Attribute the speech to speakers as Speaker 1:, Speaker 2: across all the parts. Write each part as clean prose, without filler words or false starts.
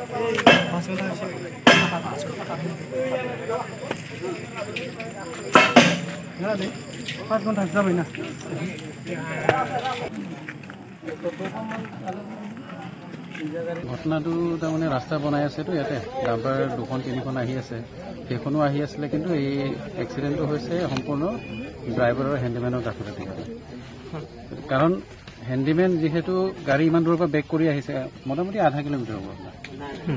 Speaker 1: 5 ঘন্টা যাবে না
Speaker 2: ঘটনাটো তাৰমানে ৰাস্তা বনাই আছেতো ইয়াতে ডাম্পাৰ 2-3খন আহি আছে সেইখনো আহি আছিলে কিন্তু এই এক্সিডেণ্টটো হৈছে সম্পূৰ্ণ ড্ৰাইভাৰৰ হেণ্ডিমেনৰ গাফিলতি কাৰণ হেণ্ডিমেন যিহেতু গাড়ী ইমান দূৰৰ পৰা বেক কৰি আহিছে মোটামুটি আধা কিলোমিটাৰ হ'ব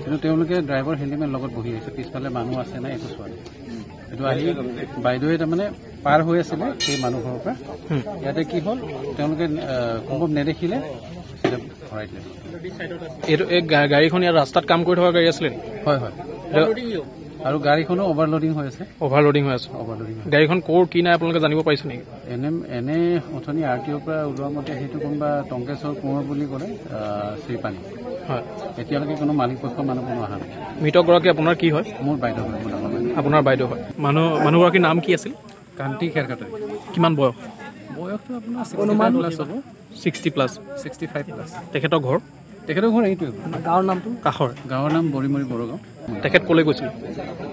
Speaker 2: কিন্তু তেওঁলোকে ড্ৰাইভাৰ হেণ্ডিমেন লগত বহি আহিছে পিছফালে মানুহ আছে নাই একো চোৱা নাই এইটো আহি বাইদেৱে তাৰমানে পাৰ হৈ আছিলে সেই মানুহঘৰৰ পৰা ইয়াতে কি হ'ল তেওঁলোকে সম্ভৱ নেদেখিলে চিধা ভৰাই দিলে
Speaker 3: এইটো এই গাড়ীখন ইয়াত ৰাস্তাত কাম কৰি থকা গাড়ী আছিলে
Speaker 2: হয় হয় আৰু গাড়ীখনো অভাৰলোডিং হৈ আছে
Speaker 3: অভাৰলোডিং হৈ আছে গাড়ীখন ক'ৰ কি নাই আপোনালোকে জানিব পাৰিছে নেকি
Speaker 2: এনে অথনি RTOৰ পৰা ওলোৱা মতে সেইটো কোনোবা টংকেশ্বৰ কোঁৱৰ বুলি ক'লে শ্ৰীপানী
Speaker 3: হয়
Speaker 2: এতিয়ালৈকে কোনো মালিক পক্ষৰ মানুহ কোনো অহা নাই
Speaker 3: মৃতগৰাকী আপোনাৰ কি হয়
Speaker 2: মোৰ বাইদেউ হয়
Speaker 3: আপোনাৰ বাইদেউ হয় মানুহগৰাকীৰ নাম কি আছিল
Speaker 2: কান্তি খেৰকাটে
Speaker 3: কিমান বয়স
Speaker 2: বয়সটো আপোনাৰ অনুমান প্লাছ হ'ব
Speaker 3: 60+,
Speaker 2: 65 প্লাছ
Speaker 3: তেখেতৰ ঘৰ
Speaker 2: এইটোৱে
Speaker 3: গাঁৱৰ নামটো কাষৰ
Speaker 2: গাঁৱৰ নাম বৰিমৰি বৰগাঁও
Speaker 3: তেখেত ক'লৈ গৈছিল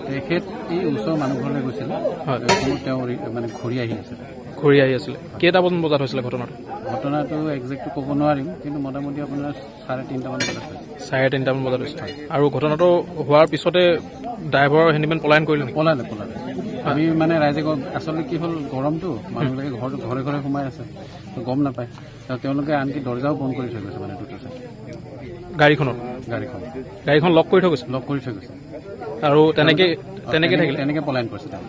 Speaker 2: তেখেত এই ওচৰৰ মানুহ ঘৰলৈ গৈছিলে
Speaker 3: হয়
Speaker 2: তেওঁ মানে ঘূৰি আহি আছিলে
Speaker 3: কেইটামান বজাত হৈছিলে ঘটনাটো
Speaker 2: একজেক্টটো ক'ব নোৱাৰিম কিন্তু মোটামুটি আপোনাৰ 3:30 মান বজাত হৈছে
Speaker 3: 3:30 বজাত হৈছে আৰু ঘটনাটো হোৱাৰ পিছতে ড্ৰাইভাৰ হেণ্ডিমেন পলায়ন কৰিলে
Speaker 2: পলালে আমি মানে ৰাইজে আচলতে কি হ'ল গৰমটো মানুহবিলাকে ঘৰে ঘৰে সোমাই আছে গম নাপায় তেওঁলোকে আনকি দৰ্জাও বন্ধ কৰি থৈ গৈছে মানে দুটা চাইড
Speaker 3: গাড়ীখন লক কৰি থৈ গৈছে আৰু তেনেকে
Speaker 2: পলায়ন কৰিছে
Speaker 1: যাব